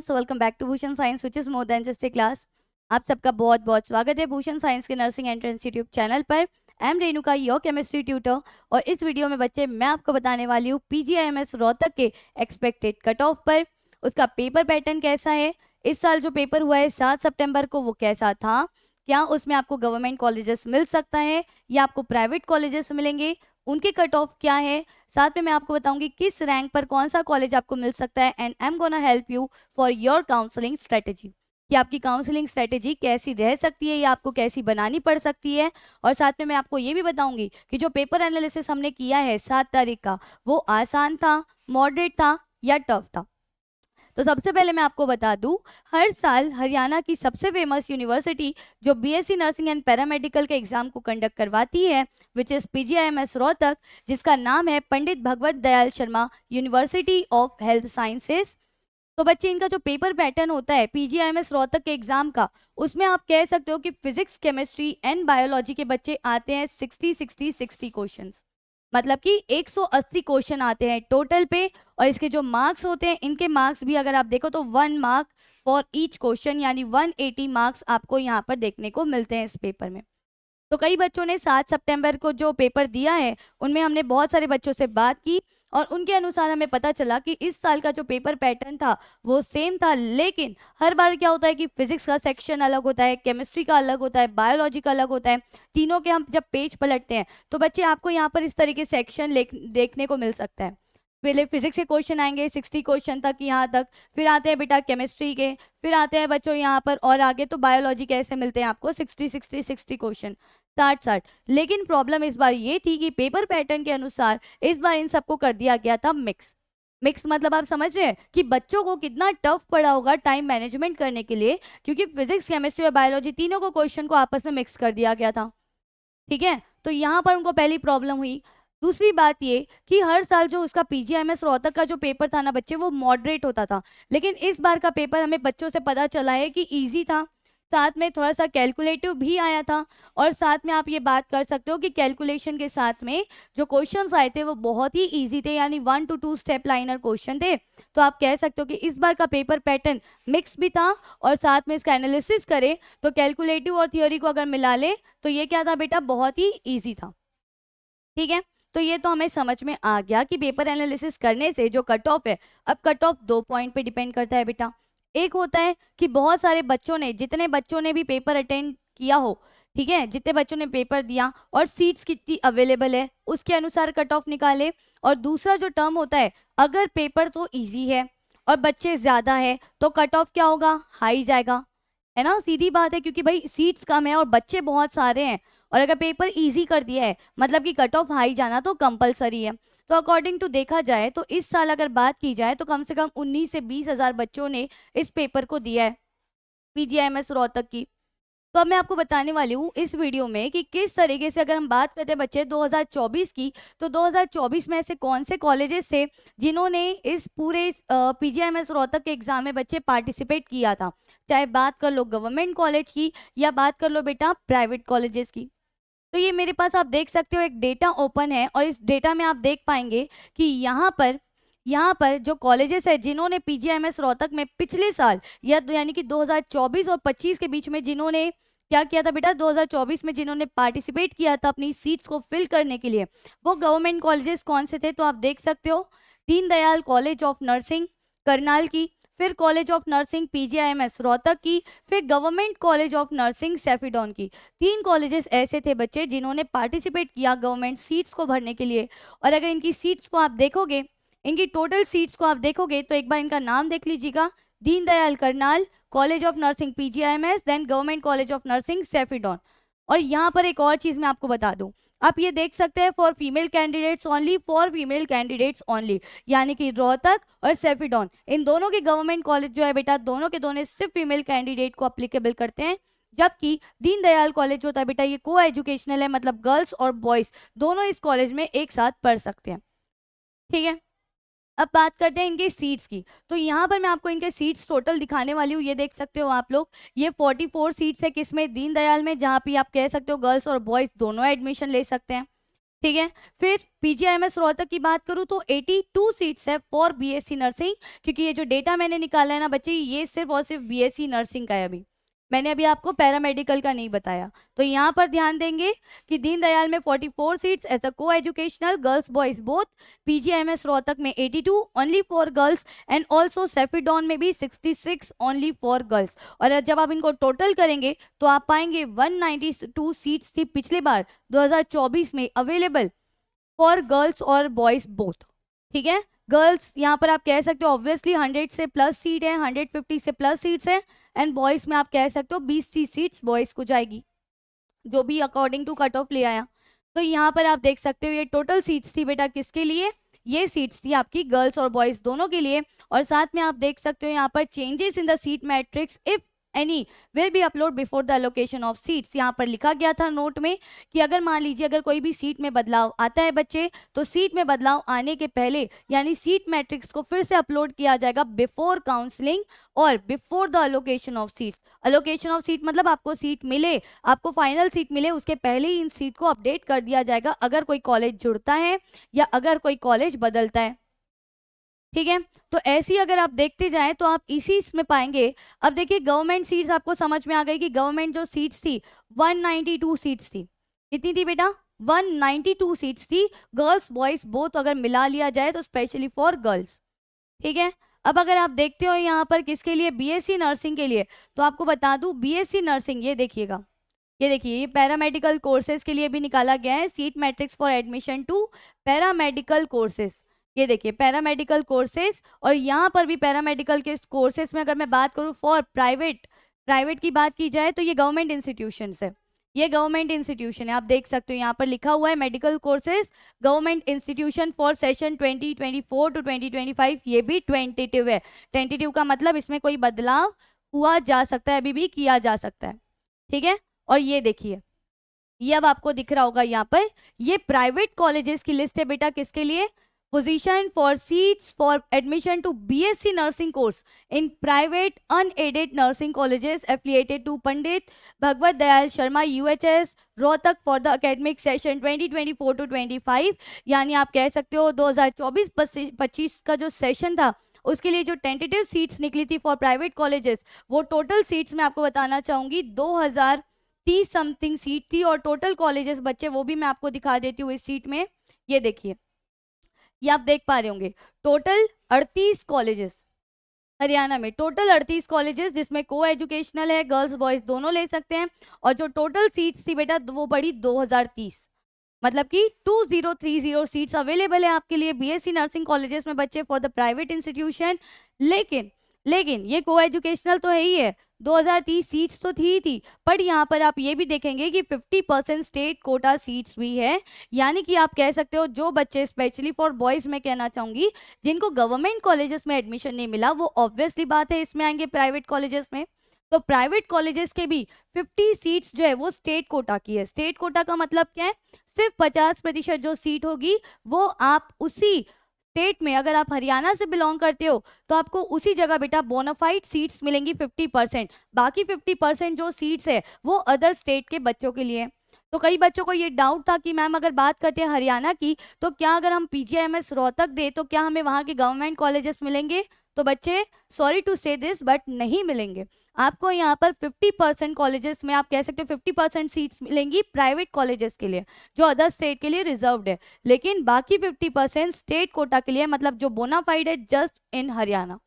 Students, welcome back to Bhushan science which is more than just a class. आप सबका बहुत बहुत स्वागत है भूषण साइंस के नर्सिंग एंट्रेंस यूट्यूब चैनल पर। I am Renuka, your chemistry tutor. और इस वीडियो में बच्चे मैं आपको बताने वाली हूँ पीजीआईएमएस रोहतक के एक्सपेक्टेड कट ऑफ पर, उसका पेपर पैटर्न कैसा है, इस साल जो पेपर हुआ है 7 सितंबर को वो कैसा था, क्या उसमें आपको गवर्नमेंट कॉलेजेस मिल सकता है या आपको प्राइवेट कॉलेजेस मिलेंगे, उनके कट ऑफ क्या है, साथ में मैं आपको बताऊंगी किस रैंक पर कौन सा कॉलेज आपको मिल सकता है। And I am gonna help you for your counselling strategy, कि आपकी काउंसलिंग स्ट्रेटेजी कैसी रह सकती है या आपको कैसी बनानी पड़ सकती है। और साथ में मैं आपको ये भी बताऊंगी कि जो पेपर एनालिसिस हमने किया है 7 तारीख का, वो आसान था, मॉडरेट था या टफ था। तो सबसे पहले मैं आपको बता दूं, हर साल हरियाणा की सबसे फेमस यूनिवर्सिटी जो बीएससी नर्सिंग एंड पैरामेडिकल के एग्जाम को कंडक्ट करवाती है, विच इज पीजीआईएमएस रोहतक, जिसका नाम है Pandit Bhagwat Dayal Sharma university of health sciences. तो बच्चे, इनका जो पेपर पैटर्न होता है पीजीआईएमएस रोहतक के एग्जाम का, उसमें आप कह सकते हो कि फिजिक्स, केमिस्ट्री एंड बायोलॉजी के बच्चे आते हैं 60 क्वेश्चंस, मतलब कि 180 क्वेश्चन आते हैं टोटल पे। और इसके जो मार्क्स होते हैं, इनके मार्क्स भी अगर आप देखो तो 1 मार्क फॉर ईच क्वेश्चन, यानी 180 मार्क्स आपको यहाँ पर देखने को मिलते हैं इस पेपर में। तो कई बच्चों ने 7 सितंबर को जो पेपर दिया है, उनमें हमने बहुत सारे बच्चों से बात की और उनके अनुसार हमें पता चला कि इस साल का जो पेपर पैटर्न था वो सेम था। लेकिन हर बार क्या होता है कि फिजिक्स का सेक्शन अलग होता है, केमिस्ट्री का अलग होता है, बायोलॉजी का अलग होता है। तीनों के हम जब पेज पलटते हैं तो बच्चे आपको यहाँ पर इस तरीके सेक्शन देखने को मिल सकता है। पहले फिजिक्स के क्वेश्चन आएंगे 60 क्वेश्चन तक, यहाँ तक, फिर आते हैं बेटा केमिस्ट्री के, फिर आते हैं बच्चों यहाँ पर और आगे तो बायोलॉजी के ऐसे मिलते हैं आपको 60 क्वेश्चन, 60। लेकिन प्रॉब्लम इस बार ये थी कि पेपर पैटर्न के अनुसार इस बार इन सबको कर दिया गया था मिक्स। मिक्स मतलब आप समझ रहे हैं कि बच्चों को कितना टफ पड़ा होगा टाइम मैनेजमेंट करने के लिए, क्योंकि फिजिक्स, केमिस्ट्री और बायोलॉजी तीनों को क्वेश्चन को आपस में मिक्स कर दिया गया था। ठीक है, तो यहाँ पर उनको पहली प्रॉब्लम हुई। दूसरी बात ये कि हर साल जो उसका पीजीआईएमएस रोहतक का जो पेपर था ना बच्चे, वो मॉडरेट होता था। लेकिन इस बार का पेपर हमें बच्चों से पता चला है कि इजी था, साथ में थोड़ा सा कैलकुलेटिव भी आया था। और साथ में आप ये बात कर सकते हो कि कैलकुलेशन के साथ में जो क्वेश्चंस आए थे वो बहुत ही इजी थे, यानी 1 to 2 स्टेप लाइनर क्वेश्चन थे। तो आप कह सकते हो कि इस बार का पेपर पैटर्न मिक्स भी था और साथ में इसका एनालिसिस करें तो कैलकुलेटिव और थियोरी को अगर मिला ले तो ये क्या था बेटा, बहुत ही ईजी था। ठीक है, तो ये तो हमें समझ में आ गया कि पेपर एनालिसिस करने से जो कट ऑफ है, अब कट ऑफ 2 पॉइंट पे डिपेंड करता है बेटा। एक होता है कि बहुत सारे बच्चों ने, जितने बच्चों ने भी पेपर अटेंड किया हो, ठीक है, जितने बच्चों ने पेपर दिया और सीट्स कितनी अवेलेबल है उसके अनुसार कट ऑफ निकाले। और दूसरा जो टर्म होता है, अगर पेपर तो इजी है और बच्चे ज्यादा है तो कट ऑफ क्या होगा, हाई जाएगा, है ना, सीधी बात है, क्योंकि भाई सीट्स कम है और बच्चे बहुत सारे हैं। और अगर पेपर इजी कर दिया है मतलब कि कट ऑफ हाई जाना तो कंपलसरी है। तो अकॉर्डिंग टू देखा जाए तो इस साल अगर बात की जाए तो कम से कम 19 से 20 हजार बच्चों ने इस पेपर को दिया है पीजीआईएमएस रोहतक की। तो अब मैं आपको बताने वाली हूँ इस वीडियो में कि किस तरीके से, अगर हम बात करते हैं बच्चे 2024 की, तो 2024 में ऐसे कौन से कॉलेजेस थे जिन्होंने इस पूरे पीजीआईएमएस रोहतक के एग्जाम में बच्चे पार्टिसिपेट किया था। चाहे बात कर लो गवर्नमेंट कॉलेज की या बात कर लो बेटा प्राइवेट कॉलेजेस की। तो ये मेरे पास आप देख सकते हो एक डेटा ओपन है और इस डेटा में आप देख पाएंगे कि यहाँ पर जो कॉलेजेस है जिन्होंने पीजीआईएमएस रोहतक में पिछले साल या यानी कि 2024 और 25 के बीच में जिन्होंने क्या किया था बेटा, 2024 में जिन्होंने पार्टिसिपेट किया था अपनी सीट्स को फिल करने के लिए, वो गवर्नमेंट कॉलेजेस कौन से थे। तो आप देख सकते हो Deendayal college of nursing Karnal की, फिर college of nursing PGIMS Rohtak की, फिर गवर्नमेंट कॉलेज ऑफ नर्सिंग सैफीडॉन की। 3 कॉलेजेस ऐसे थे बच्चे जिन्होंने पार्टिसिपेट किया गवर्नमेंट सीट्स को भरने के लिए। और अगर इनकी सीट्स को आप देखोगे, इनकी टोटल सीट्स को आप देखोगे तो एक बार इनका नाम देख लीजिएगा, Deendayal Karnal, college of nursing PGIMS, then government college of nursing Safidon. और यहाँ पर एक और चीज मैं आपको बता दूं, आप ये देख सकते हैं for female candidates only, for female candidates only, यानी कि रोहतक और सैफीडॉन, इन दोनों के गवर्नमेंट कॉलेज जो है बेटा, दोनों के दोनों सिर्फ फीमेल कैंडिडेट को अप्लीकेबल करते हैं। जबकि दीनदयाल कॉलेज होता है बेटा, ये को एजुकेशनल है, मतलब गर्ल्स और बॉयज दोनों इस कॉलेज में एक साथ पढ़ सकते हैं। ठीक है, अब बात करते हैं इनके सीट्स की। तो यहाँ पर मैं आपको इनके सीट्स टोटल दिखाने वाली हूँ, ये देख सकते हो आप लोग, ये 44 सीट्स है किसमें, दीनदयाल में, जहाँ पे आप कह सकते हो गर्ल्स और बॉयज दोनों एडमिशन ले सकते हैं। ठीक है। फिर पीजीआईएमएस रोहतक की बात करूं तो 82 सीट्स है फॉर बीएससी नर्सिंग, क्योंकि ये जो डेटा मैंने निकाला है ना बच्चे, ये सिर्फ और सिर्फ बीएससी नर्सिंग का है। अभी मैंने अभी आपको पैरामेडिकल का नहीं बताया। तो यहाँ पर ध्यान देंगे कि दीनदयाल में 44 seats as a coeducational girls boys both, PGIMS Rohtak में 82 only for girls, and also Safidon में भी 66 ओनली फॉर गर्ल्स। और जब आप इनको टोटल करेंगे तो आप पाएंगे 192 सीट्स थी पिछले बार 2024 में अवेलेबल फॉर गर्ल्स और बॉयज बोथ। ठीक है, गर्ल्स यहाँ पर आप कह सकते हो ऑब्वियसली 100 से प्लस सीट है, 150 से प्लस सीट्स है, एंड बॉयज में आप कह सकते हो 20-30 सीट्स बॉयज को जाएगी, जो भी अकॉर्डिंग टू कट ऑफ ले आया। तो यहाँ पर आप देख सकते हो ये टोटल सीट्स थी बेटा किसके लिए, ये सीट्स थी आपकी गर्ल्स और बॉयज दोनों के लिए। और साथ में आप देख सकते हो यहाँ पर changes in the seat matrix if any will be upload before the allocation of seats. यहाँ पर लिखा गया था नोट में कि अगर मान लीजिए अगर कोई भी सीट में बदलाव आता है बच्चे, तो सीट में बदलाव आने के पहले यानी सीट मैट्रिक्स को फिर से अपलोड किया जाएगा बिफोर काउंसलिंग और before the allocation of seats. Allocation of seat मतलब आपको सीट मिले, आपको फाइनल सीट मिले, उसके पहले ही इन सीट को अपडेट कर दिया जाएगा अगर कोई कॉलेज जुड़ता है या अगर कोई कॉलेज बदलता है। ठीक है, तो ऐसी अगर आप देखते जाएं तो आप इसी इसमें पाएंगे। अब देखिए गवर्नमेंट सीट्स आपको समझ में आ गई कि गवर्नमेंट जो सीट्स थी 192 सीट्स थी। कितनी थी बेटा, 192 सीट्स थी, गर्ल्स बॉयज बोथ अगर मिला लिया जाए तो स्पेशली फॉर गर्ल्स। ठीक है, अब अगर आप देखते हो यहाँ पर किसके लिए, बीएससी नर्सिंग के लिए, तो आपको बता दूं बीएससी नर्सिंग, ये देखिएगा, ये देखिए ये पैरामेडिकल कोर्सेज के लिए भी निकाला गया है seat matrix for admission to paramedical courses. ये देखिए पैरामेडिकल कोर्सेज, और यहाँ पर भी पैरामेडिकल के कोर्सेज में अगर मैं बात करूँ फॉर प्राइवेट की बात की जाए तो ये गवर्नमेंट इंस्टीट्यूशन है, ये गवर्नमेंट इंस्टीट्यूशन है। आप देख सकते हो यहाँ पर लिखा हुआ है medical courses government institution for session 2024 to 2025। ये भी टेंटेटिव है, टेंटेटिव का मतलब इसमें कोई बदलाव हुआ जा सकता है, अभी भी किया जा सकता है। ठीक है, और ये देखिए ये अब आपको दिख रहा होगा यहाँ पर, ये प्राइवेट कॉलेजेस की लिस्ट है बेटा किसके लिए, position for seats for admission to BSc nursing course in private unaided nursing colleges affiliated to Pandit Bhagwat Dayal Sharma UHS Rohtak for the academic session 2024 to 25। यानी आप कह सकते हो 2024-25 का जो सेशन था उसके लिए जो टेंटेटिव सीट्स निकली थी फॉर प्राइवेट कॉलेजेस, वो टोटल सीट्स मैं आपको बताना चाहूंगी 2030 समथिंग सीट थी। और टोटल कॉलेजेस बच्चे वो भी मैं आपको दिखा देती हूँ इस सीट में, ये देखिए ये आप देख पा रहे होंगे टोटल 38 कॉलेजेस हरियाणा में, टोटल 38 कॉलेजेस जिसमें को एजुकेशनल है, गर्ल्स बॉयज दोनों ले सकते हैं। और जो टोटल सीट्स थी बेटा वो बढ़ी 2030, मतलब कि 2030 सीट्स अवेलेबल है आपके लिए बीएससी नर्सिंग कॉलेजेस में बच्चे फॉर द प्राइवेट इंस्टीट्यूशन। लेकिन ये को एजुकेशनल तो है ही है, 2030 सीट्स तो थी, पर यहाँ पर आप ये भी देखेंगे कि 50% स्टेट कोटा सीट्स भी है। यानी कि आप कह सकते हो जो बच्चे स्पेशली फॉर बॉयज में कहना चाहूंगी जिनको गवर्नमेंट कॉलेजेस में एडमिशन नहीं मिला, वो ऑब्वियसली बात है इसमें आएंगे प्राइवेट कॉलेजेस में। तो प्राइवेट कॉलेजेस के भी 50 सीट्स जो है वो स्टेट कोटा की है। स्टेट कोटा का मतलब क्या है, सिर्फ 50% जो सीट होगी वो आप उसी स्टेट में, अगर आप हरियाणा से बिलोंग करते हो तो आपको उसी जगह बेटा बोनाफाइड सीट्स मिलेंगी 50%। बाकी 50% जो सीट्स है वो अदर स्टेट के बच्चों के लिए। तो कई बच्चों को ये डाउट था कि मैम अगर बात करते हैं हरियाणा की तो क्या अगर हम पीजीआईएमएस रोहतक दे तो क्या हमें वहाँ के गवर्नमेंट कॉलेजेस मिलेंगे। तो बच्चे सॉरी टू से दिस बट नहीं मिलेंगे। आपको यहाँ पर 50% कॉलेजेस में आप कह सकते हो 50% सीट्स मिलेंगी प्राइवेट कॉलेजेस के लिए जो अदर स्टेट के लिए रिजर्व्ड है, लेकिन बाकी 50% स्टेट कोटा के लिए, मतलब जो बोनाफाइड है जस्ट इन हरियाणा।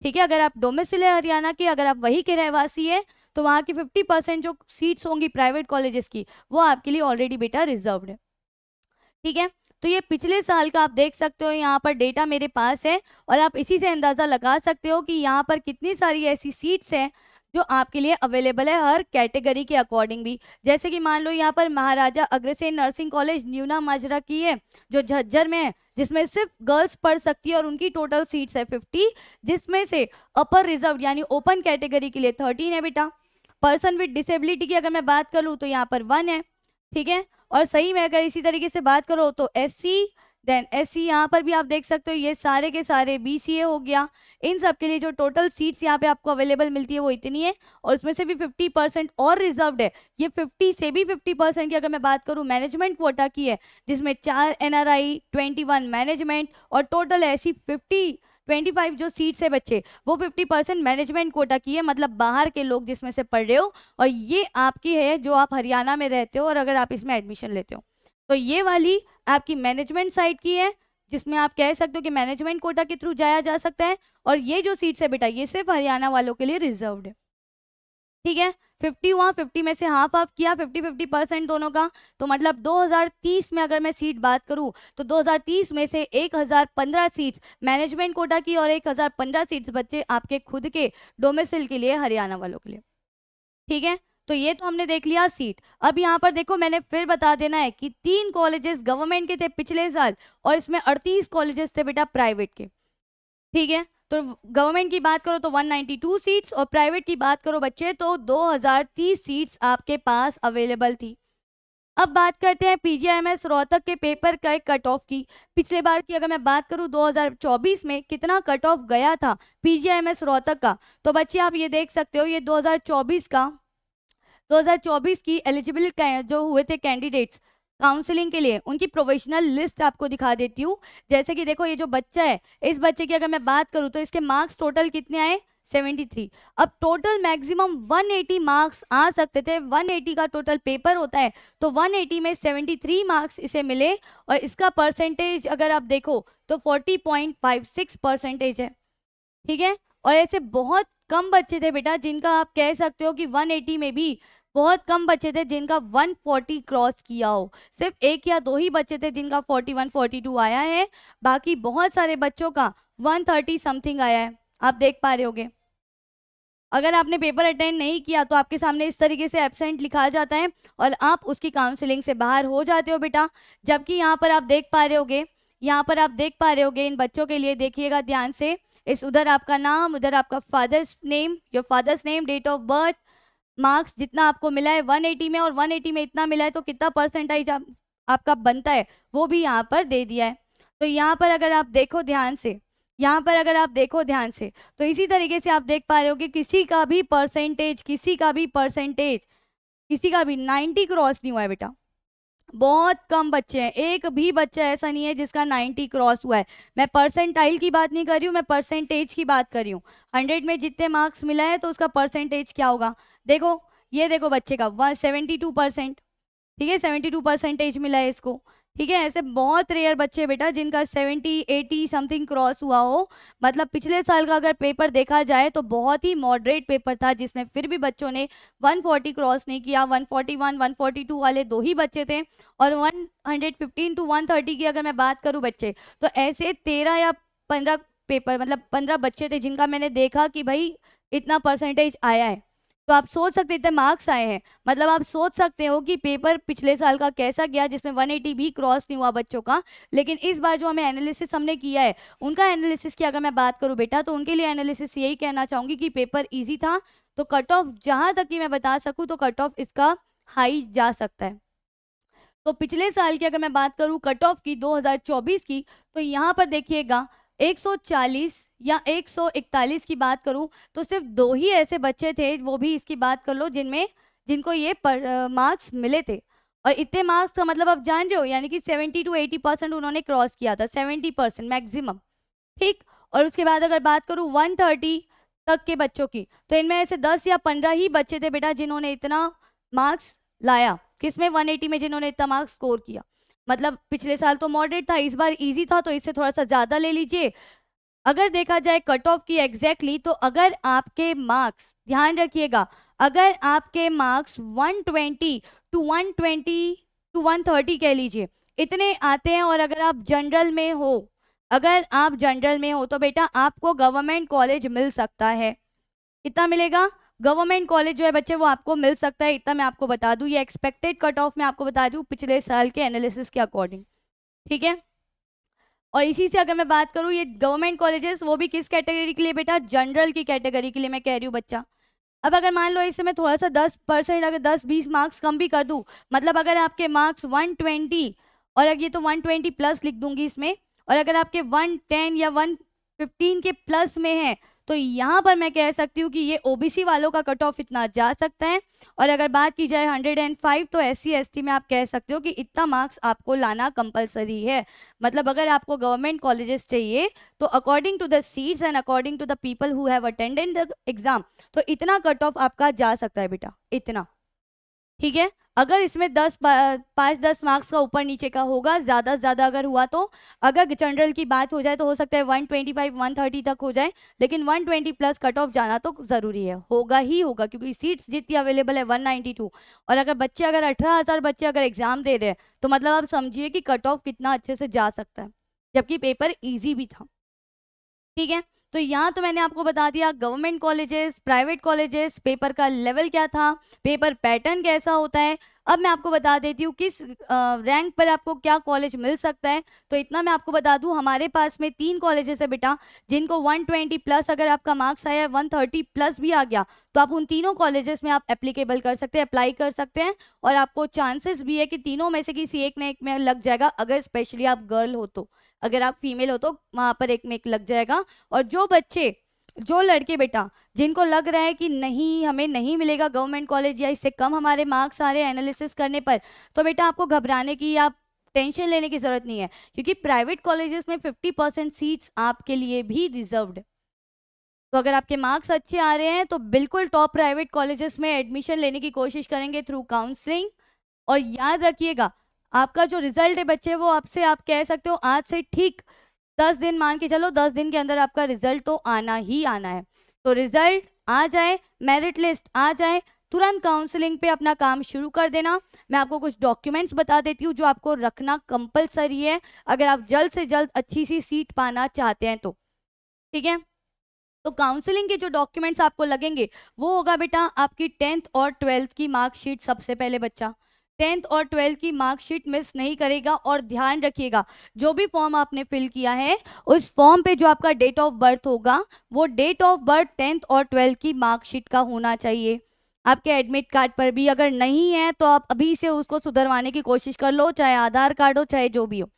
ठीक है, अगर आप डोमिसिल है हरियाणा के, अगर आप वही के रहवासी है तो वहाँ की 50% जो सीट्स होंगी प्राइवेट कॉलेजेस की वो आपके लिए ऑलरेडी बेटा रिजर्व्ड है। ठीक है, तो ये पिछले साल का आप देख सकते हो, यहाँ पर डेटा मेरे पास है और आप इसी से अंदाज़ा लगा सकते हो कि यहाँ पर कितनी सारी ऐसी सीट्स हैं जो आपके लिए अवेलेबल है हर कैटेगरी के अकॉर्डिंग भी। जैसे कि मान लो यहाँ पर महाराजा अग्रसेन नर्सिंग कॉलेज न्यूना माजरा की है जो झज्जर में है, जिसमें सिर्फ गर्ल्स पढ़ सकती है और उनकी टोटल सीट्स है 50, जिसमें से अपर रिजर्व यानी ओपन कैटेगरी के लिए 13 है बेटा। पर्सन विद डिसेबिलिटी की अगर मैं बात करूँ तो यहाँ पर 1 है। ठीक है, और सही में अगर इसी तरीके से बात करो तो SC देन SC यहाँ पर भी आप देख सकते हो, ये सारे के सारे BCA हो गया। इन सब के लिए जो टोटल सीट्स यहाँ पे आपको अवेलेबल मिलती है वो इतनी है, और उसमें से भी 50% और रिजर्व्ड है। ये 50 से भी 50% की अगर मैं बात करूँ मैनेजमेंट कोटा की है, जिसमें 4 NRI, 21 मैनेजमेंट और टोटल ऐसी 25 जो सीट्स है बच्चे, वो 50% मैनेजमेंट कोटा की है, मतलब बाहर के लोग जिसमें से पढ़ रहे हो, और ये आपकी है जो आप हरियाणा में रहते हो और अगर आप इसमें एडमिशन लेते हो। तो ये वाली आपकी मैनेजमेंट साइड की है, जिसमें आप कह सकते हो कि मैनेजमेंट कोटा के थ्रू जाया जा सकता है, और ये जो सीट्स है बेटा ये सिर्फ हरियाणा वालों के लिए रिजर्व्ड है। ठीक है, 50 हुआ, 50 में से हाफ हाफ किया, 50-50% दोनों का, तो मतलब 2030 में अगर मैं सीट बात करूं तो 2030 में से 1015 सीट्स मैनेजमेंट कोटा की और 1015 सीट्स बच्चे आपके खुद के डोमिसाइल के लिए, हरियाणा वालों के लिए। ठीक है, तो ये तो हमने देख लिया सीट। अब यहाँ पर देखो मैंने फिर बता देना है कि 3 कॉलेजेस गवर्नमेंट के थे पिछले साल, और इसमें 38 कॉलेजेस थे बेटा प्राइवेट के। ठीक है, तो गवर्नमेंट की बात करो तो 192 सीट्स, और प्राइवेट की बात करो बच्चे तो 2030 सीट्स आपके पास अवेलेबल थी। अब बात करते हैं PGIMS रोहतक के पेपर का कट ऑफ की। पिछले बार की अगर मैं बात करूं 2024 में कितना कट ऑफ गया था PGIMS रोहतक का, तो बच्चे आप ये देख सकते हो, ये 2024 की एलिजिबल जो हुए थे कैंडिडेट्स काउंसलिंग के लिए, उनकी प्रोविजनल लिस्ट आपको दिखा देती हूँ। जैसे कि देखो ये जो बच्चा है, इस बच्चे की अगर मैं बात करूँ तो इसके मार्क्स टोटल कितने आए, 73। अब टोटल मैक्सिमम 180 मार्क्स आ सकते थे, 180 का टोटल पेपर होता है, तो 180 में 73 मार्क्स इसे मिले, और इसका परसेंटेज अगर आप देखो तो 40.56% है। ठीक है, और ऐसे बहुत कम बच्चे थे बेटा जिनका आप कह सकते हो कि 180 में भी बहुत कम बच्चे थे जिनका 140 क्रॉस किया हो। सिर्फ 1 या 2 ही बच्चे थे जिनका 41 42 आया है, बाकी बहुत सारे बच्चों का 130 समथिंग आया है, आप देख पा रहे होगे। अगर आपने पेपर अटेंड नहीं किया तो आपके सामने इस तरीके से एब्सेंट लिखा जाता है और आप उसकी काउंसलिंग से बाहर हो जाते हो बेटा। जबकि यहाँ पर आप देख पा रहे होगे, यहाँ पर आप देख पा रहे होगे इन बच्चों के लिए, देखिएगा ध्यान से, इस उधर आपका नाम, उधर आपका father's name, your father's name, date of birth, marks जितना आपको मिला है 180 में, और 180 में इतना मिला है तो कितना परसेंटेज आपका बनता है वो भी यहाँ पर दे दिया है। तो यहाँ पर अगर आप देखो ध्यान से, यहाँ पर अगर आप देखो ध्यान से, तो इसी तरीके से आप देख पा रहे हो कि किसी का भी परसेंटेज 90 क्रॉस नहीं हुआ है बेटा। बहुत कम बच्चे हैं, एक भी बच्चा ऐसा नहीं है जिसका 90 क्रॉस हुआ है। मैं परसेंटाइल की बात नहीं कर रही हूँ, मैं परसेंटेज की बात कर रही हूँ। 100 में जितने मार्क्स मिला है तो उसका परसेंटेज क्या होगा, देखो ये देखो बच्चे का 72%। ठीक है, 72 परसेंटेज मिला है इसको। ठीक है, ऐसे बहुत रेयर बच्चे बेटा जिनका 70 80 समथिंग क्रॉस हुआ हो। मतलब पिछले साल का अगर पेपर देखा जाए तो बहुत ही मॉडरेट पेपर था, जिसमें फिर भी बच्चों ने 140 क्रॉस नहीं किया। 141 142 वाले 2 ही बच्चे थे, और 115 to 130 की अगर मैं बात करूं बच्चे, तो ऐसे 13 या 15 पेपर, मतलब 15 बच्चे थे जिनका मैंने देखा कि भाई इतना परसेंटेज आया है। तो आप सोच सकते इतने मार्क्स आए हैं, मतलब आप सोच सकते हो कि पेपर पिछले साल का कैसा गया, जिसमें 180 भी क्रॉस नहीं हुआ बच्चों का। लेकिन इस बार जो हमें एनालिसिस हमने किया है, उनका एनालिसिस की अगर मैं बात करूं बेटा, तो उनके लिए एनालिसिस यही कहना चाहूंगी कि पेपर ईजी था, तो कट ऑफ जहां तक कि मैं बता सकूं तो कट ऑफ इसका हाई जा सकता है। तो पिछले साल की अगर मैं बात करूं कट ऑफ की 2024 की, तो यहाँ पर देखिएगा 140 या 141 की बात करूं तो सिर्फ 2 ही ऐसे बच्चे थे, वो भी इसकी बात कर लो, जिनको ये मार्क्स मिले थे। और इतने मार्क्स का मतलब आप जान रहे हो, यानी कि 70 to 80% उन्होंने क्रॉस किया था, 70% मैक्सिमम। ठीक, और उसके बाद अगर बात करूं 130 तक के बच्चों की, तो इनमें ऐसे 10 या 15 ही बच्चे थे बेटा जिन्होंने इतना मार्क्स लाया, किसमें 180 में, जिन्होंने इतना मार्क्स स्कोर किया। मतलब पिछले साल तो मॉडरेट था, इस बार इजी था, तो इससे थोड़ा सा ज़्यादा ले लीजिए। अगर देखा जाए कट ऑफ की एग्जैक्टली, तो अगर आपके मार्क्स, ध्यान रखिएगा, अगर आपके मार्क्स 120 to 130 कह लीजिए इतने आते हैं, और अगर आप जनरल में हो, तो बेटा आपको गवर्नमेंट कॉलेज मिल सकता है। कितना मिलेगा, गवर्नमेंट कॉलेज जो है बच्चे वो आपको मिल सकता है, इतना मैं आपको बता दूं। ये एक्सपेक्टेड कट ऑफ मैं आपको बता दूं पिछले साल के एनालिसिस के अकॉर्डिंग। ठीक है, और इसी से अगर मैं बात करूं, ये गवर्नमेंट कॉलेजेस वो भी किस कैटेगरी के लिए बेटा, जनरल की कैटेगरी के लिए मैं कह रही हूँ बच्चा। अब अगर मान लो इससे मैं थोड़ा सा 10% अगर 10-20 मार्क्स कम भी कर दूं, मतलब अगर आपके मार्क्स 120 और अगर ये तो 120 प्लस लिख दूंगी इसमें, और अगर आपके 110 या 115 के प्लस में है तो यहाँ पर मैं कह सकती हूँ कि ये ओबीसी वालों का कट ऑफ इतना जा सकता है। और अगर बात की जाए 105 तो SC ST में आप कह सकते हो कि इतना मार्क्स आपको लाना कंपलसरी है। मतलब अगर आपको गवर्नमेंट कॉलेजेस चाहिए तो according to the seats and according to the people who have attended the exam, तो इतना कट ऑफ आपका जा सकता है बेटा, इतना। ठीक है, अगर इसमें 5-10 मार्क्स का ऊपर नीचे का होगा, ज़्यादा से ज़्यादा अगर हुआ तो, अगर जनरल की बात हो जाए तो हो सकता है 125 130 तक हो जाए, लेकिन 120 प्लस कट ऑफ जाना तो ज़रूरी है, होगा ही होगा, क्योंकि सीट्स जितनी अवेलेबल है 192। और अगर बच्चे अगर 18,000 बच्चे अगर एग्जाम दे रहे हैं तो मतलब आप समझिए कि कट ऑफ कितना अच्छे से जा सकता है, जबकि पेपर ईजी भी था। ठीक है, तो यहाँ तो मैंने आपको बता दिया government colleges, private colleges, paper का लेवल क्या था, पेपर पैटर्न कैसा होता है। अब मैं आपको बता देती हूँ किस रैंक पर आपको क्या कॉलेज मिल सकता है। तो इतना मैं आपको बता दूँ, हमारे पास में 3 कॉलेजेस है बेटा, जिनको 120 प्लस अगर आपका मार्क्स आया है, 130 प्लस भी आ गया तो आप उन तीनों कॉलेजेस में आप एप्लीकेबल कर सकते हैं, अप्लाई कर सकते हैं, और आपको चांसेस भी है कि तीनों में से किसी एक ने एक में लग जाएगा, अगर स्पेशली आप गर्ल हो तो। अगर आप फीमेल हो तो वहाँ पर एक में एक लग जाएगा। और जो लड़के बेटा जिनको लग रहा है कि नहीं हमें नहीं मिलेगा गवर्नमेंट कॉलेज या इससे कम हमारे मार्क्स आ रहे हैं एनालिसिस करने पर, तो बेटा आपको घबराने की या टेंशन लेने की जरूरत नहीं है, क्योंकि प्राइवेट कॉलेजेस में 50% सीट्स आपके लिए भी रिजर्व्ड है। तो अगर आपके मार्क्स अच्छे आ रहे हैं तो बिल्कुल टॉप प्राइवेट कॉलेजेस में एडमिशन लेने की कोशिश करेंगे थ्रू काउंसलिंग। और याद रखिएगा, आपका जो रिजल्ट है बच्चे वो आपसे आप कह सकते हो आज से ठीक 10 दिन मान के चलो, 10 दिन के अंदर आपका रिजल्ट तो आना ही आना है। तो रिजल्ट आ जाए, मेरिट लिस्ट आ जाए, तुरंत काउंसलिंग पे अपना काम शुरू कर देना। मैं आपको कुछ डॉक्यूमेंट्स बता देती हूँ जो आपको रखना कंपलसरी है अगर आप जल्द से जल्द अच्छी सी सीट पाना चाहते हैं तो। ठीक है, तो काउंसलिंग के जो डॉक्यूमेंट्स आपको लगेंगे वो होगा बेटा आपकी 10th और 12th की मार्कशीट। सबसे पहले बच्चा 10th और 12th की मार्कशीट मिस नहीं करेगा। और ध्यान रखिएगा, जो भी फॉर्म आपने फिल किया है उस फॉर्म पे जो आपका डेट ऑफ बर्थ होगा वो डेट ऑफ बर्थ 10th और 12th की मार्कशीट का होना चाहिए। आपके एडमिट कार्ड पर भी अगर नहीं है तो आप अभी से उसको सुधरवाने की कोशिश कर लो, चाहे आधार कार्ड हो चाहे जो भी हो।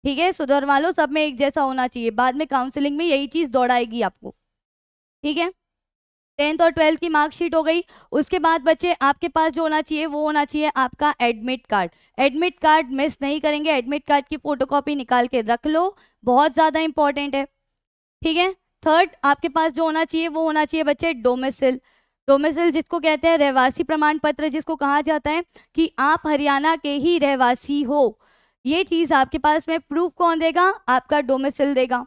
ठीक है, सुधरवा लो, सब में एक जैसा होना चाहिए, बाद में काउंसलिंग में यही चीज़ दौड़ाएगी आपको। ठीक है, 10th और 12th की मार्कशीट हो गई। उसके बाद बच्चे आपके पास जो होना चाहिए वो होना चाहिए आपका admit card. Admit card miss नहीं करेंगे, एडमिट कार्ड की फोटोकॉपी निकाल के रख लो, बहुत ज़्यादा इंपॉर्टेंट है। ठीक है, थर्ड आपके पास जो होना चाहिए वो होना चाहिए बच्चे डोमिसिल। डोमिसिल जिसको कहते हैं रहवासी प्रमाण पत्र, जिसको कहा जाता है कि आप हरियाणा के ही रहवासी हो। ये चीज़ आपके पास में प्रूफ कौन देगा, आपका डोमिसिल देगा।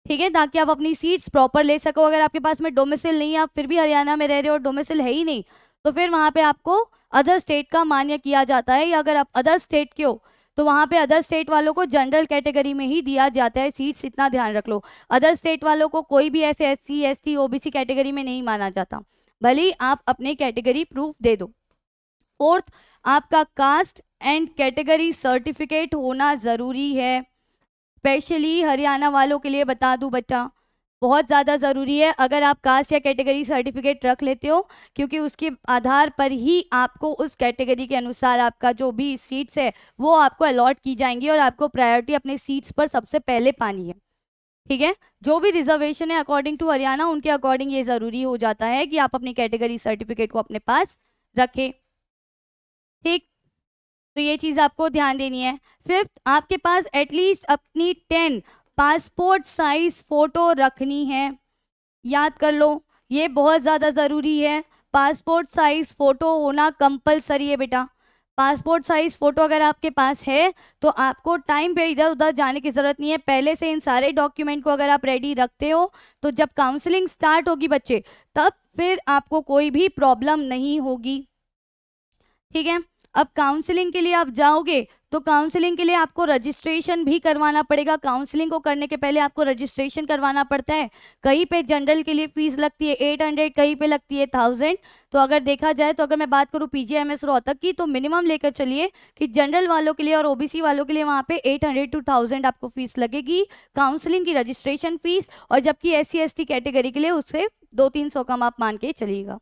ठीक है, ताकि आप अपनी सीट्स प्रॉपर ले सको। अगर आपके पास में डोमिसिल नहीं है, आप फिर भी हरियाणा में रह रहे हो और डोमिसिल है ही नहीं, तो फिर वहाँ पे आपको अदर स्टेट का मान्य किया जाता है, या अगर आप अदर स्टेट के हो तो वहाँ पे अदर स्टेट वालों को जनरल कैटेगरी में ही दिया जाता है सीट्स, इतना ध्यान रख लो। अदर स्टेट वालों को कोई भी ऐसे SC ST OBC कैटेगरी में नहीं माना जाता, भले ही आप अपने कैटेगरी प्रूफ दे दो। फोर्थ, आपका कास्ट एंड कैटेगरी सर्टिफिकेट होना ज़रूरी है। स्पेशली हरियाणा वालों के लिए बता दूं बच्चा, बहुत ज़्यादा ज़रूरी है अगर आप कास्ट या कैटेगरी सर्टिफिकेट रख लेते हो, क्योंकि उसके आधार पर ही आपको उस कैटेगरी के अनुसार आपका जो भी सीट्स है वो आपको अलॉट की जाएंगी और आपको प्रायोरिटी अपने सीट्स पर सबसे पहले पानी है। ठीक है, जो भी रिजर्वेशन है अकॉर्डिंग टू हरियाणा उनके अकॉर्डिंग ये ज़रूरी हो जाता है कि आप अपनी कैटेगरी सर्टिफिकेट को अपने पास रखें। ठीक, तो ये चीज़ आपको ध्यान देनी है। फिफ्थ, आपके पास एटलीस्ट अपनी 10 पासपोर्ट साइज फोटो रखनी है, याद कर लो, ये बहुत ज़्यादा ज़रूरी है। पासपोर्ट साइज फोटो होना कंपलसरी है बेटा। पासपोर्ट साइज फोटो अगर आपके पास है तो आपको टाइम पे इधर उधर जाने की ज़रूरत नहीं है, पहले से इन सारे डॉक्यूमेंट को अगर आप रेडी रखते हो तो जब काउंसलिंग स्टार्ट होगी बच्चे तब फिर आपको कोई भी प्रॉब्लम नहीं होगी। ठीक है, अब काउंसलिंग के लिए आप जाओगे तो काउंसलिंग के लिए आपको रजिस्ट्रेशन भी करवाना पड़ेगा। काउंसलिंग को करने के पहले आपको रजिस्ट्रेशन करवाना पड़ता है। कहीं पे जनरल के लिए फीस लगती है 800, कहीं पे लगती है 1000। तो अगर देखा जाए तो अगर मैं बात करूँ PGIMS रोहतक की तो मिनिमम लेकर चलिए कि जनरल वालों के लिए और OBC वालों के लिए वहाँ पे 800 to 1000 आपको फीस लगेगी काउंसलिंग की रजिस्ट्रेशन फीस, और जबकि SC ST कैटेगरी के लिए उससे 200-300 कम आप मान के चलिएगा।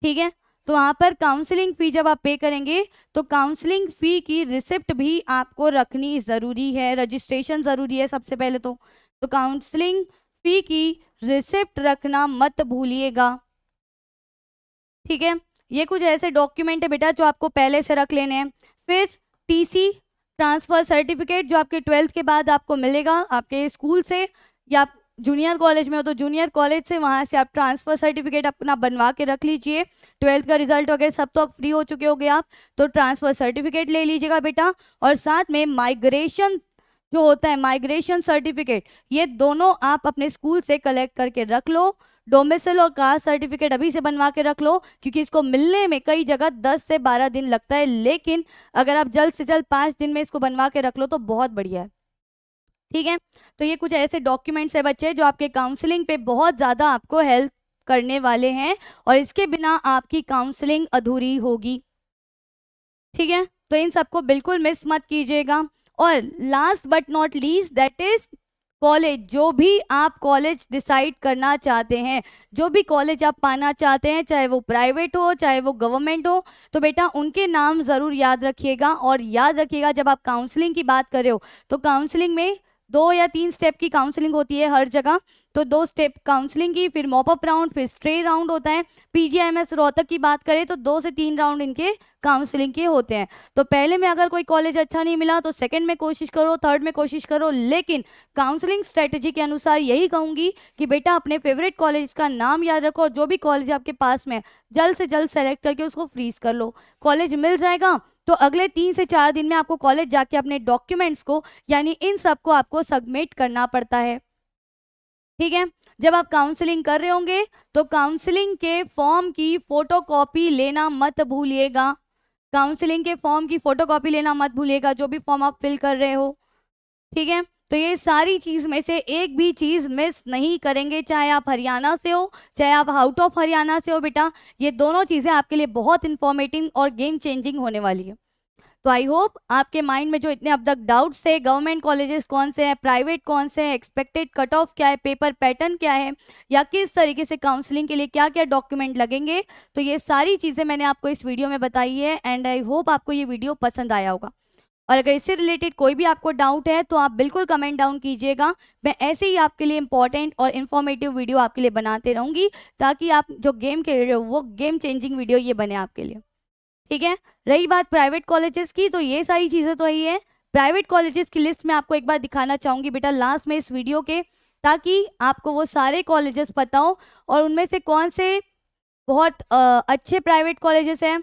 ठीक है, तो वहाँ पर काउंसलिंग फ़ी जब आप पे करेंगे तो काउंसलिंग फ़ी की रिसिप्ट भी आपको रखनी ज़रूरी है, रजिस्ट्रेशन ज़रूरी है सबसे पहले तो काउंसलिंग फ़ी की रिसिप्ट रखना मत भूलिएगा, ठीक है। ये कुछ ऐसे डॉक्यूमेंट है बेटा जो आपको पहले से रख लेने हैं। फिर टीसी, ट्रांसफर सर्टिफिकेट, जो आपके 12th के बाद आपको मिलेगा आपके स्कूल से, या आप जूनियर कॉलेज में हो तो जूनियर कॉलेज से, वहाँ से आप ट्रांसफर सर्टिफिकेट अपना बनवा के रख लीजिए। 12th का रिजल्ट वगैरह सब तो आप फ्री हो चुके होगे आप, तो ट्रांसफर सर्टिफिकेट ले लीजिएगा बेटा। और साथ में माइग्रेशन जो होता है, माइग्रेशन सर्टिफिकेट, ये दोनों आप अपने स्कूल से कलेक्ट करके रख लो। डोमिसाइल और कास्ट सर्टिफिकेट अभी से बनवा के रख लो, क्योंकि इसको मिलने में कई जगह 10 से 12 दिन लगता है, लेकिन अगर आप जल्द से जल्द 5 दिन में इसको बनवा के रख लो तो बहुत बढ़िया है, ठीक है। तो ये कुछ ऐसे डॉक्यूमेंट्स है बच्चे जो आपके काउंसलिंग पे बहुत ज़्यादा आपको हेल्प करने वाले हैं, और इसके बिना आपकी काउंसलिंग अधूरी होगी, ठीक है। तो इन सबको बिल्कुल मिस मत कीजिएगा। और last but not least, that is college. जो भी आप कॉलेज डिसाइड करना चाहते हैं, जो भी कॉलेज आप पाना चाहते हैं, चाहे वो प्राइवेट हो चाहे वो गवर्नमेंट हो, तो बेटा उनके नाम ज़रूर याद रखिएगा। और याद रखिएगा जब आप काउंसलिंग की बात कर रहे हो तो काउंसलिंग में 2 या 3 स्टेप की काउंसलिंग होती है हर जगह। तो 2 स्टेप काउंसलिंग की, फिर मॉपअप राउंड, फिर स्ट्रे राउंड होता है। पीजीआईएमएस रोहतक की बात करें तो 2 से 3 राउंड इनके काउंसलिंग के होते हैं। तो पहले में अगर कोई कॉलेज अच्छा नहीं मिला तो सेकंड में कोशिश करो, थर्ड में कोशिश करो, लेकिन काउंसलिंग स्ट्रेटजी के अनुसार यही कहूंगी कि बेटा अपने फेवरेट कॉलेज का नाम याद रखो, और जो भी कॉलेज आपके पास में जल्द से जल्द सेलेक्ट करके उसको फ्रीज कर लो। कॉलेज मिल जाएगा तो अगले 3 से 4 दिन में आपको कॉलेज जाके अपने डॉक्यूमेंट्स को, यानी इन सबको आपको सबमिट करना पड़ता है, ठीक है। जब आप काउंसलिंग कर रहे होंगे तो काउंसलिंग के फॉर्म की फोटोकॉपी लेना मत भूलिएगा, काउंसलिंग के फॉर्म की फोटोकॉपी लेना मत भूलिएगा, जो भी फॉर्म आप फिल कर रहे हो, ठीक है। तो ये सारी चीज में से एक भी चीज मिस नहीं करेंगे, चाहे आप हरियाणा से हो चाहे आप आउट ऑफ हरियाणा से हो बेटा, ये दोनों चीजें आपके लिए बहुत इंफॉर्मेटिव और गेम चेंजिंग होने वाली है। तो आई होप आपके माइंड में जो इतने अब तक डाउट्स थे, गवर्नमेंट कॉलेजेस कौन से हैं, प्राइवेट कौन से हैं, एक्सपेक्टेड कट ऑफ क्या है, पेपर पैटर्न क्या है, या किस तरीके से काउंसलिंग के लिए क्या क्या डॉक्यूमेंट लगेंगे, तो ये सारी चीज़ें मैंने आपको इस वीडियो में बताई है। एंड आई होप आपको ये वीडियो पसंद आया होगा। और अगर इससे रिलेटेड कोई भी आपको डाउट है तो आप बिल्कुल कमेंट डाउन कीजिएगा। मैं ऐसे ही आपके लिए इंपॉर्टेंट और इन्फॉर्मेटिव वीडियो आपके लिए बनाते रहूँगी, ताकि आप जो गेम खेल रहे हो वो गेम चेंजिंग वीडियो ये बने आपके लिए, ठीक है। रही बात प्राइवेट कॉलेजेस की, तो ये सारी चीज़ें तो ही है। प्राइवेट कॉलेजेस की लिस्ट में आपको एक बार दिखाना चाहूँगी बेटा लास्ट में इस वीडियो के, ताकि आपको वो सारे कॉलेजेस पता हो और उनमें से कौन से बहुत अच्छे प्राइवेट कॉलेजेस हैं।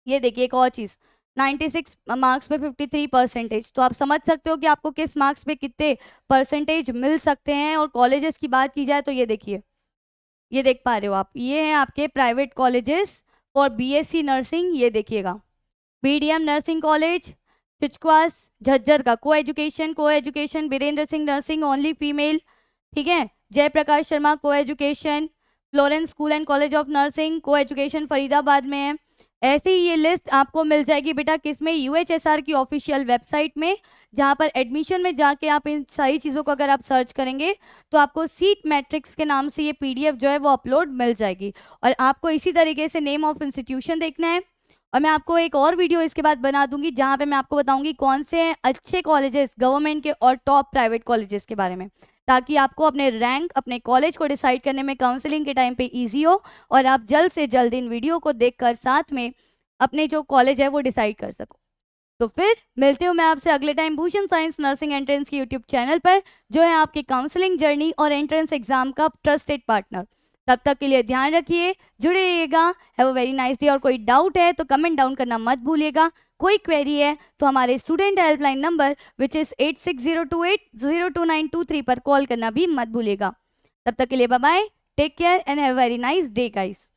ये देखिए एक और चीज़, 96 मार्क्स पे 53%, तो आप समझ सकते हो कि आपको किस मार्क्स पे कितने परसेंटेज मिल सकते हैं। और कॉलेजेस की बात की जाए तो ये देखिए, ये देख पा रहे हो आप, ये हैं आपके private colleges for BSc nursing. ये देखिएगा, BDM nursing college Pichkwas Jhajjar का co-education Virendra Singh nursing only female, ठीक है। Jayaprakash Sharma co-education, Florence school and college of nursing co-education Faridabad में है। ऐसे ही ये लिस्ट आपको मिल जाएगी बेटा किसमें, यूएचएसआर की ऑफिशियल वेबसाइट में, जहाँ पर एडमिशन में जाके आप इन सारी चीज़ों को अगर आप सर्च करेंगे तो आपको सीट मैट्रिक्स के नाम से ये पीडीएफ जो है वो अपलोड मिल जाएगी। और आपको इसी तरीके से नेम ऑफ इंस्टीट्यूशन देखना है। और मैं आपको एक और वीडियो इसके बाद बना दूंगी जहाँ पे मैं आपको बताऊंगी कौन से अच्छे कॉलेजेस गवर्नमेंट के और टॉप प्राइवेट कॉलेजेस के बारे में, ताकि आपको अपने रैंक अपने कॉलेज को डिसाइड करने में काउंसलिंग के टाइम पे इजी हो, और आप जल्द से जल्द इन वीडियो को देखकर साथ में अपने जो कॉलेज है वो डिसाइड कर सको। तो फिर मिलते हूँ मैं आपसे अगले time Bhushan science nursing entrance की यूट्यूब चैनल पर, जो है आपकी काउंसलिंग जर्नी और एंट्रेंस एग्जाम का ट्रस्टेड पार्टनर। तब तक के लिए ध्यान रखिए, जुड़े रहिएगा। Have a very nice day. और कोई डाउट है तो कमेंट डाउन करना मत भूलिएगा। कोई क्वेरी है तो हमारे student helpline number which is 8602802923 पर कॉल करना भी मत भूलिएगा। तब तक के लिए bye bye, take care and have a very nice day guys.